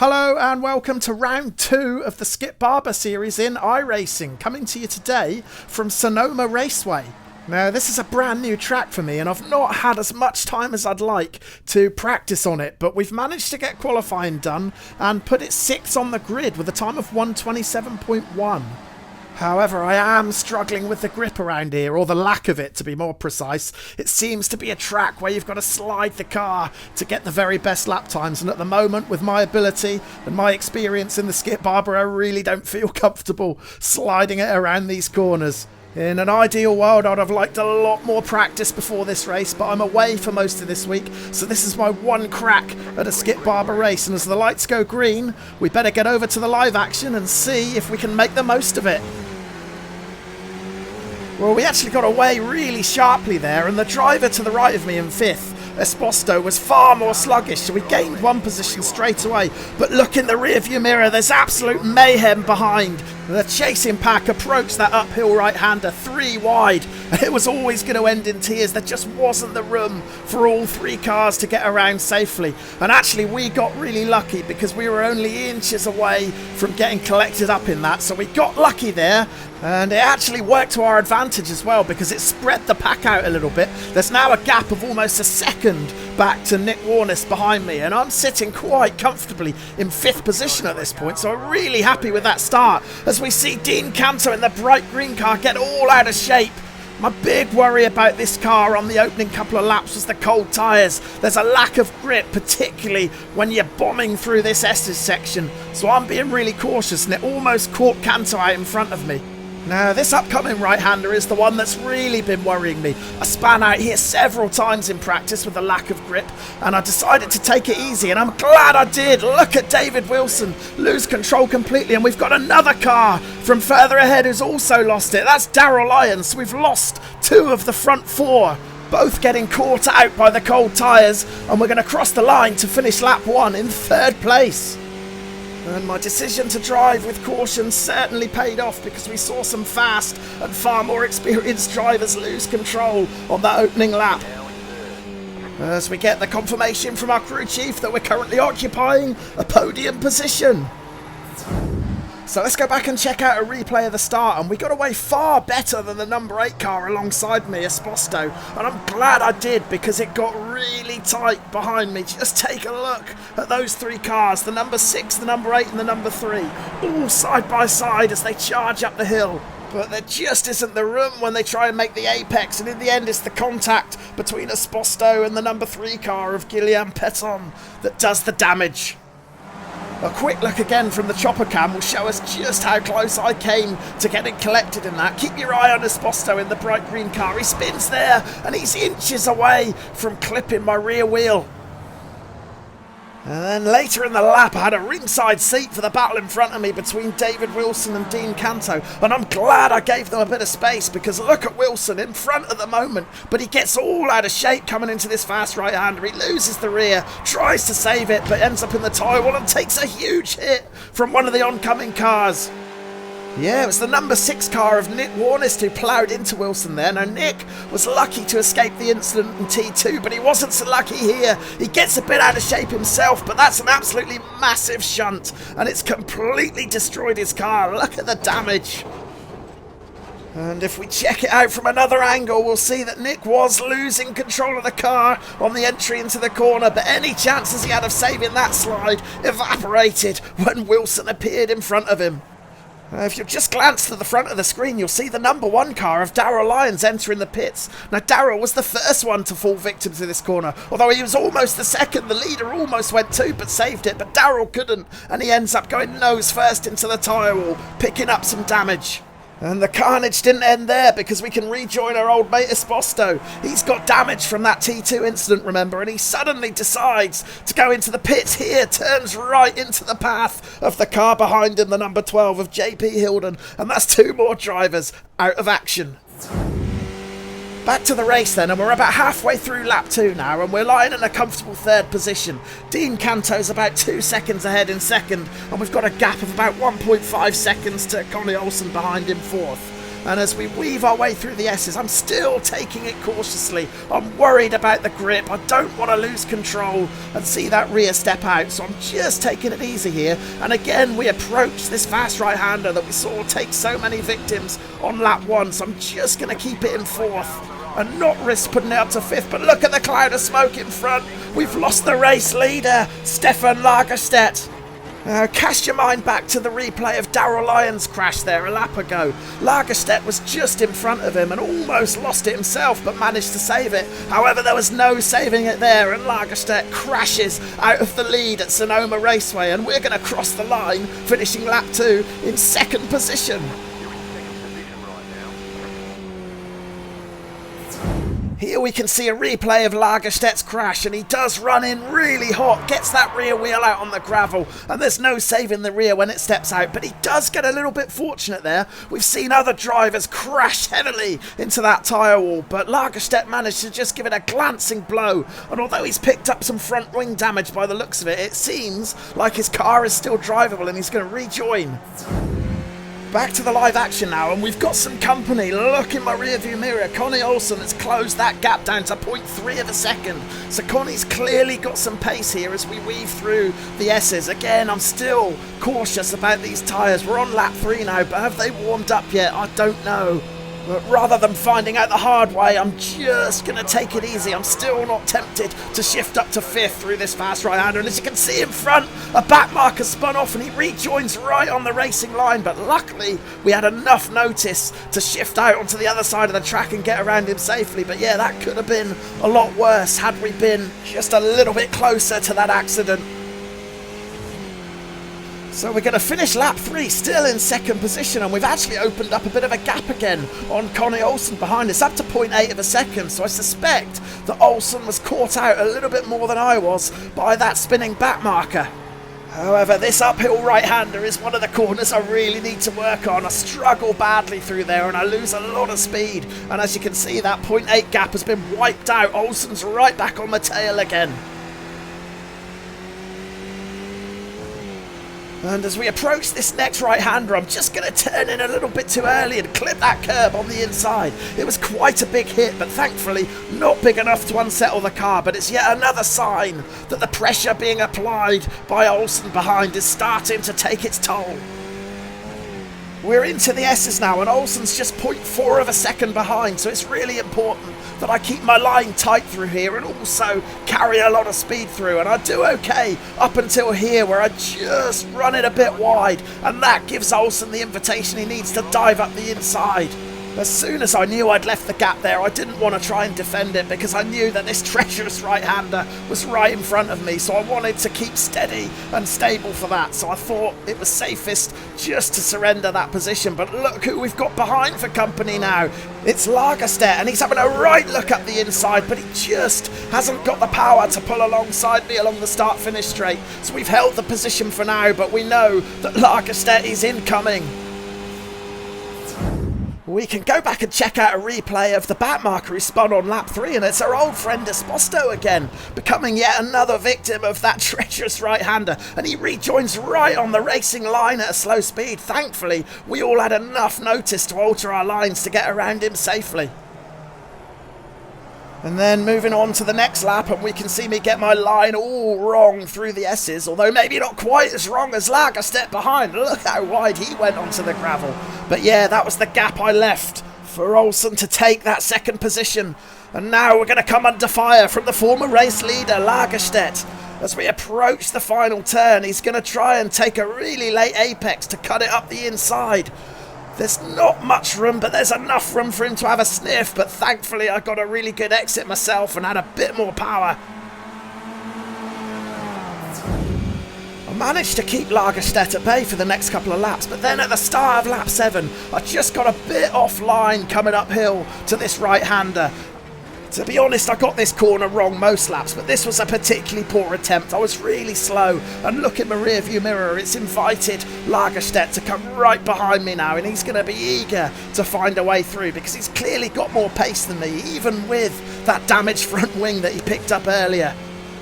Hello and welcome to round 2 of the Skip Barber series in iRacing, coming to you today from Sonoma Raceway. Now this is a brand new track for me and I've not had as much time as I'd like to practice on it, but we've managed to get qualifying done and put it 6th on the grid with a time of 1:27.1. However, I am struggling with the grip around here, or the lack of it to be more precise. It seems to be a track where you've got to slide the car to get the very best lap times, and at the moment, with my ability and my experience in the Skip Barber, I really don't feel comfortable sliding it around these corners. In an ideal world, I'd have liked a lot more practice before this race, but I'm away for most of this week, so this is my one crack at a Skip Barber race, and as the lights go green, we better get over to the live action and see if we can make the most of it. Well, we actually got away really sharply there, and the driver to the right of me in 5th, Esposito, was far more sluggish, so we gained one position straight away. But look in the rearview mirror, there's absolute mayhem behind. The chasing pack approached that uphill right-hander 3 wide, and it was always going to end in tears. There just wasn't the room for all 3 cars to get around safely. And actually, we got really lucky because we were only inches away from getting collected up in that, so we got lucky there. And it actually worked to our advantage as well because it spread the pack out a little bit. There's now a gap of almost a second back to Nick Warnes behind me, and I'm sitting quite comfortably in 5th position at this point, so I'm really happy with that start. As we see Dean Canto in the bright green car get all out of shape. My big worry about this car on the opening couple of laps was the cold tyres. There's a lack of grip, particularly when you're bombing through this S's section, so I'm being really cautious, and it almost caught Canto out in front of me. Now, this upcoming right-hander is the one that's really been worrying me. I span out here several times in practice with a lack of grip, and I decided to take it easy, and I'm glad I did. Look at David Wilson lose control completely, and we've got another car from further ahead who's also lost it. That's Darrell Lyons. We've lost 2 of the front 4, both getting caught out by the cold tyres, and we're going to cross the line to finish lap 1 in 3rd place. And my decision to drive with caution certainly paid off because we saw some fast and far more experienced drivers lose control on that opening lap. As we get the confirmation from our crew chief that we're currently occupying a podium position. So let's go back and check out a replay of the start, and we got away far better than the number 8 car alongside me, Esposito, and I'm glad I did because it got really tight behind me. Just take a look at those 3 cars, the number 6, the number 8 and the number 3, all side by side as they charge up the hill. But there just isn't the room when they try and make the apex, and in the end it's the contact between Esposito and the number 3 car of Guillaume Peton that does the damage. A quick look again from the chopper cam will show us just how close I came to getting collected in that. Keep your eye on Esposito in the bright green car. He spins there and he's inches away from clipping my rear wheel. And then later in the lap, I had a ringside seat for the battle in front of me between David Wilson and Dean Canto. And I'm glad I gave them a bit of space because look at Wilson in front at the moment. But he gets all out of shape coming into this fast right-hander. He loses the rear, tries to save it, but ends up in the tyre wall and takes a huge hit from one of the oncoming cars. Yeah, it was the number 6 car of Nick Warnes who ploughed into Wilson there. Now, Nick was lucky to escape the incident in T2, but he wasn't so lucky here. He gets a bit out of shape himself, but that's an absolutely massive shunt, and it's completely destroyed his car. Look at the damage. And if we check it out from another angle, we'll see that Nick was losing control of the car on the entry into the corner, but any chances he had of saving that slide evaporated when Wilson appeared in front of him. If you just glance to the front of the screen, you'll see the number 1 car of Darrell Lyons entering the pits. Now, Darrell was the first one to fall victim to this corner. Although he was almost the second, the leader almost went too, but saved it. But Darrell couldn't, and he ends up going nose first into the tyre wall, picking up some damage. And the carnage didn't end there because we can rejoin our old mate Esposito. He's got damage from that T2 incident, remember, and he suddenly decides to go into the pits here, turns right into the path of the car behind him, the number 12 of JP Hilden, and that's 2 more drivers out of action. Back to the race then, and we're about halfway through lap 2 now, and we're lying in a comfortable 3rd position. Dean Canto's about 2 seconds ahead in 2nd, and we've got a gap of about 1.5 seconds to Connie Olsen behind him 4th. And as we weave our way through the S's, I'm still taking it cautiously. I'm worried about the grip. I don't want to lose control and see that rear step out. So I'm just taking it easy here. And again, we approach this fast right-hander that we saw take so many victims on lap 1. So I'm just going to keep it in 4th and not risk putting it up to 5th. But look at the cloud of smoke in front. We've lost the race leader, Stefan Lagerstedt. Cast your mind back to the replay of Darrell Lyons' crash there a lap ago. Lagerstedt was just in front of him and almost lost it himself, but managed to save it. However, there was no saving it there, and Lagerstedt crashes out of the lead at Sonoma Raceway, and we're going to cross the line, finishing lap 2 in 2nd position. Here we can see a replay of Lagerstedt's crash, and he does run in really hot, gets that rear wheel out on the gravel, and there's no saving the rear when it steps out, but he does get a little bit fortunate there. We've seen other drivers crash heavily into that tyre wall, but Lagerstedt managed to just give it a glancing blow, and although he's picked up some front wing damage by the looks of it, it seems like his car is still drivable and he's going to rejoin. Back to the live action now, and we've got some company. Look in my rearview mirror. Connie Olsen has closed that gap down to 0.3 of a second. So Connie's clearly got some pace here as we weave through the S's. Again, I'm still cautious about these tyres. We're on lap 3 now, but have they warmed up yet? I don't know. But rather than finding out the hard way, I'm just going to take it easy. I'm still not tempted to shift up to 5th through this fast right-hander. And as you can see in front, a back marker spun off and he rejoins right on the racing line. But luckily, we had enough notice to shift out onto the other side of the track and get around him safely. But yeah, that could have been a lot worse had we been just a little bit closer to that accident. So we're going to finish lap 3 still in 2nd position, and we've actually opened up a bit of a gap again on Connie Olsen behind us, up to 0.8 of a second. So I suspect that Olsen was caught out a little bit more than I was by that spinning back marker. However, this uphill right-hander is one of the corners I really need to work on. I struggle badly through there and I lose a lot of speed. And as you can see, that 0.8 gap has been wiped out. Olsen's right back on the tail again. And as we approach this next right-hander, I'm just going to turn in a little bit too early and clip that curb on the inside. It was quite a big hit, but thankfully not big enough to unsettle the car. But it's yet another sign that the pressure being applied by Olsen behind is starting to take its toll. We're into the S's now, and Olsen's just 0.4 of a second behind, so it's really important that I keep my line tight through here and also carry a lot of speed through, and I do okay up until here where I just run it a bit wide, and that gives Olsen the invitation he needs to dive up the inside. As soon as I knew I'd left the gap there, I didn't want to try and defend it because I knew that this treacherous right-hander was right in front of me, so I wanted to keep steady and stable for that. So I thought it was safest just to surrender that position. But look who we've got behind for company now. It's Lagerstedt, and he's having a right look up the inside, but he just hasn't got the power to pull alongside me along the start-finish straight. So we've held the position for now, but we know that Lagerstedt is incoming. We can go back and check out a replay of the back marker who spun on lap 3, and it's our old friend Esposito again, becoming yet another victim of that treacherous right-hander, and he rejoins right on the racing line at a slow speed. Thankfully, we all had enough notice to alter our lines to get around him safely. And then moving on to the next lap, and we can see me get my line all wrong through the S's, although maybe not quite as wrong as Lagerstedt behind. Look how wide he went onto the gravel. But yeah, that was the gap I left for Olsen to take that 2nd position. And now we're going to come under fire from the former race leader, Lagerstedt. As we approach the final turn, he's going to try and take a really late apex to cut it up the inside. There's not much room, but there's enough room for him to have a sniff, but thankfully I got a really good exit myself and had a bit more power. I managed to keep Lagerstedt at bay for the next couple of laps, but then at the start of lap 7, I just got a bit offline coming uphill to this right-hander. To be honest, I got this corner wrong most laps, but this was a particularly poor attempt. I was really slow, and look in my rearview mirror, it's invited Lagerstedt to come right behind me now, and he's going to be eager to find a way through because he's clearly got more pace than me, even with that damaged front wing that he picked up earlier.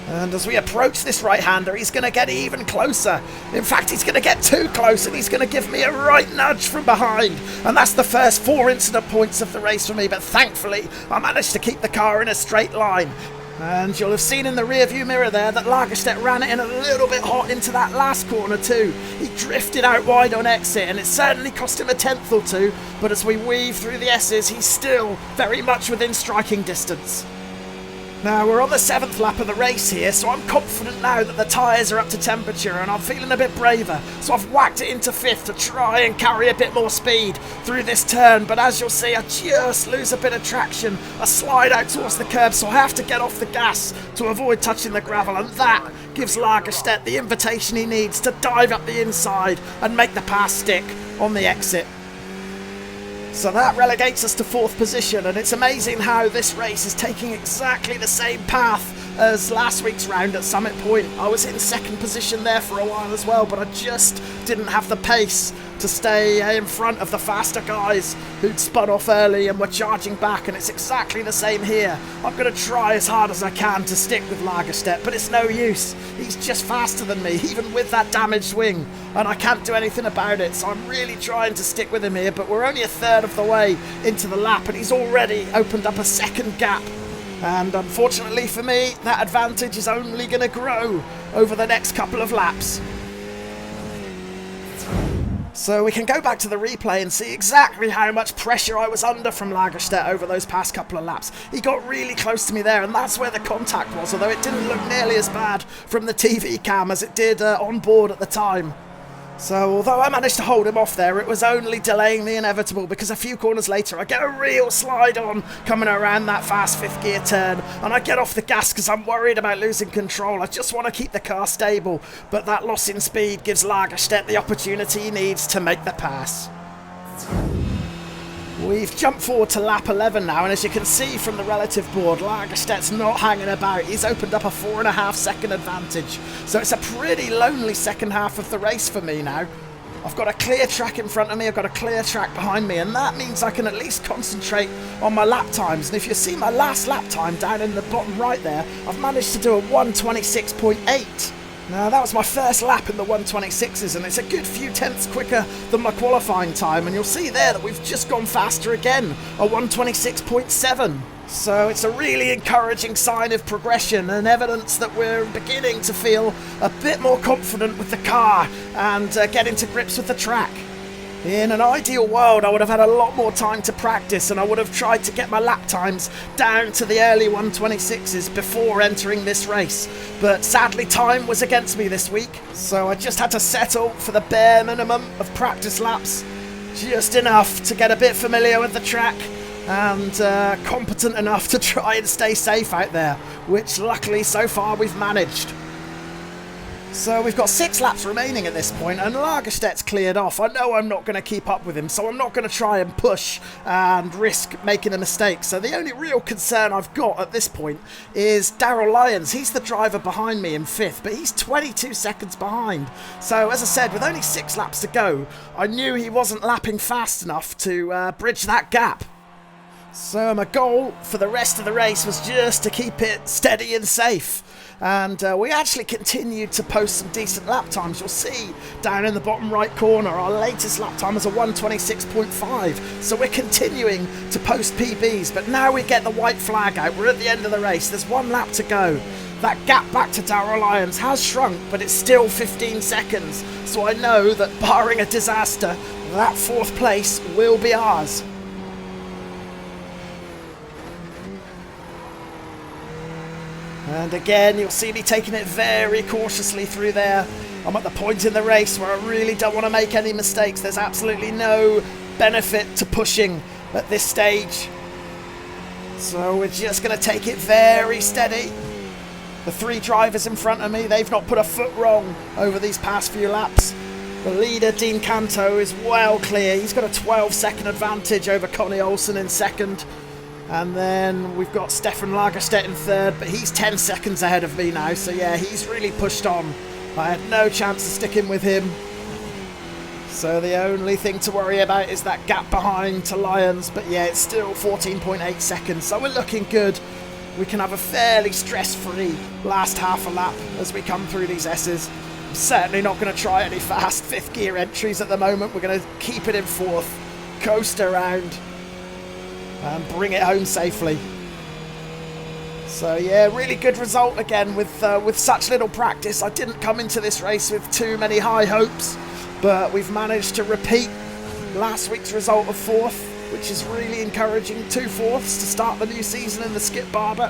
And as we approach this right-hander, he's going to get even closer. In fact, he's going to get too close, and he's going to give me a right nudge from behind. And that's the first 4 incident points of the race for me, but thankfully, I managed to keep the car in a straight line. And you'll have seen in the rear-view mirror there that Lagerstedt ran it in a little bit hot into that last corner too. He drifted out wide on exit, and it certainly cost him a tenth or two, but as we weave through the S's, he's still very much within striking distance. Now, we're on the 7th lap of the race here, so I'm confident now that the tyres are up to temperature and I'm feeling a bit braver. So I've whacked it into 5th to try and carry a bit more speed through this turn. But as you'll see, I just lose a bit of traction. I slide out towards the curb, so I have to get off the gas to avoid touching the gravel. And that gives Lagerstedt the invitation he needs to dive up the inside and make the pass stick on the exit. So that relegates us to 4th position, and it's amazing how this race is taking exactly the same path as last week's round at Summit Point. I was in 2nd position there for a while as well, but I just didn't have the pace to stay in front of the faster guys who'd spun off early and were charging back, and it's exactly the same here. I'm going to try as hard as I can to stick with Lagerstedt, but it's no use. He's just faster than me, even with that damaged wing, and I can't do anything about it, so I'm really trying to stick with him here, but we're only a third of the way into the lap, and he's already opened up a second gap. And unfortunately for me, that advantage is only going to grow over the next couple of laps. So we can go back to the replay and see exactly how much pressure I was under from Lagerstedt over those past couple of laps. He got really close to me there, and that's where the contact was, although it didn't look nearly as bad from the TV cam as it did on board at the time. So although I managed to hold him off there, it was only delaying the inevitable, because a few corners later I get a real slide on coming around that fast 5th gear turn, and I get off the gas because I'm worried about losing control. I just want to keep the car stable, but that loss in speed gives Lagerstedt the opportunity he needs to make the pass. We've jumped forward to lap 11 now, and as you can see from the relative board, Lagerstedt's not hanging about. He's opened up a 4.5 second advantage. So it's a pretty lonely second half of the race for me now. I've got a clear track in front of me, I've got a clear track behind me, and that means I can at least concentrate on my lap times. And if you see my last lap time down in the bottom right there, I've managed to do a 1:26.8. Now, that was my first lap in the 1:26s, and it's a good few tenths quicker than my qualifying time, and you'll see there that we've just gone faster again, a 1:26.7. So it's a really encouraging sign of progression and evidence that we're beginning to feel a bit more confident with the car and getting to grips with the track. In an ideal world, I would have had a lot more time to practice, and I would have tried to get my lap times down to the early 1:26s before entering this race. But sadly, time was against me this week, so I just had to settle for the bare minimum of practice laps, just enough to get a bit familiar with the track and competent enough to try and stay safe out there, which luckily so far we've managed. So we've got 6 laps remaining at this point, and Lagerstedt's cleared off. I know I'm not going to keep up with him, so I'm not going to try and push and risk making a mistake. So the only real concern I've got at this point is Darrell Lyons. He's the driver behind me in 5th, but he's 22 seconds behind. So as I said, with only 6 laps to go, I knew he wasn't lapping fast enough to bridge that gap. So my goal for the rest of the race was just to keep it steady and safe. And we actually continued to post some decent lap times. You'll see down in the bottom right corner, our latest lap time is a 1:26.5. So we're continuing to post PBs, but now we get the white flag out. We're at the end of the race. There's 1 lap to go. That gap back to Darrell Lyons has shrunk, but it's still 15 seconds. So I know that barring a disaster, that 4th place will be ours. And again, you'll see me taking it very cautiously through there. I'm at the point in the race where I really don't want to make any mistakes. There's absolutely no benefit to pushing at this stage. So we're just going to take it very steady. The 3 drivers in front of me, they've not put a foot wrong over these past few laps. The leader, Dean Canto, is well clear. He's got a 12-second advantage over Connie Olsen in 2nd. And then we've got Stefan Lagerstedt in 3rd, but he's 10 seconds ahead of me now. So yeah, he's really pushed on. I had no chance of sticking with him. So the only thing to worry about is that gap behind to Lyons. But yeah, it's still 14.8 seconds. So we're looking good. we can have a fairly stress-free last half a lap as we come through these S's. I'm certainly not going to try any fast fifth gear entries at the moment. We're going to keep it in fourth, coast around, and bring it home safely. So yeah, really good result again with such little practice. I didn't come into this race with too many high hopes, but we've managed to repeat last week's result of fourth, which is really encouraging. 2 fourths to start the new season in the Skip Barber.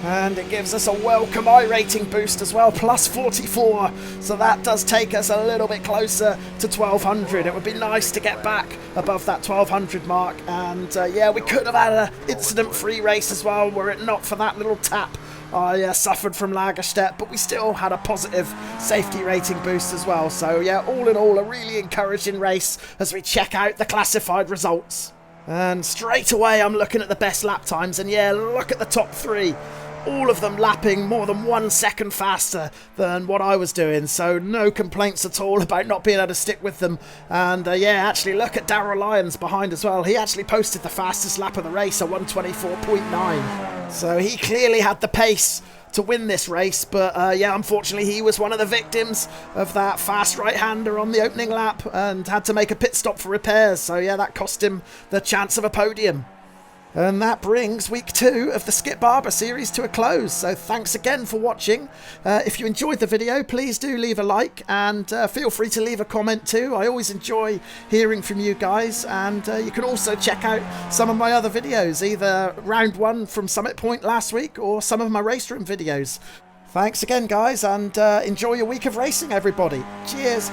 And it gives us a welcome iRating boost as well, plus 44. So that does take us a little bit closer to 1200. It would be nice to get back above that 1200 mark. And yeah, we could have had an incident-free race as well, were it not for that little tap I suffered from Lagerstedt, but we still had a positive safety rating boost as well. So yeah, all in all, a really encouraging race as we check out the classified results. And straight away, I'm looking at the best lap times, and yeah, look at the top 3. All of them lapping more than 1 second faster than what I was doing, so no complaints at all about not being able to stick with them. And yeah, actually look at Darrell Lyons behind as well. He actually posted the fastest lap of the race, a 1:24.9. So he clearly had the pace to win this race, but yeah, unfortunately he was one of the victims of that fast right-hander on the opening lap and had to make a pit stop for repairs. So yeah, that cost him the chance of a podium. And that brings week 2 of the Skip Barber series to a close. So thanks again for watching. If you enjoyed the video, please do leave a like, and feel free to leave a comment too. I always enjoy hearing from you guys, and you can also check out some of my other videos, either round 1 from Summit Point last week or some of my race room videos. Thanks again, guys, and enjoy your week of racing, everybody. Cheers.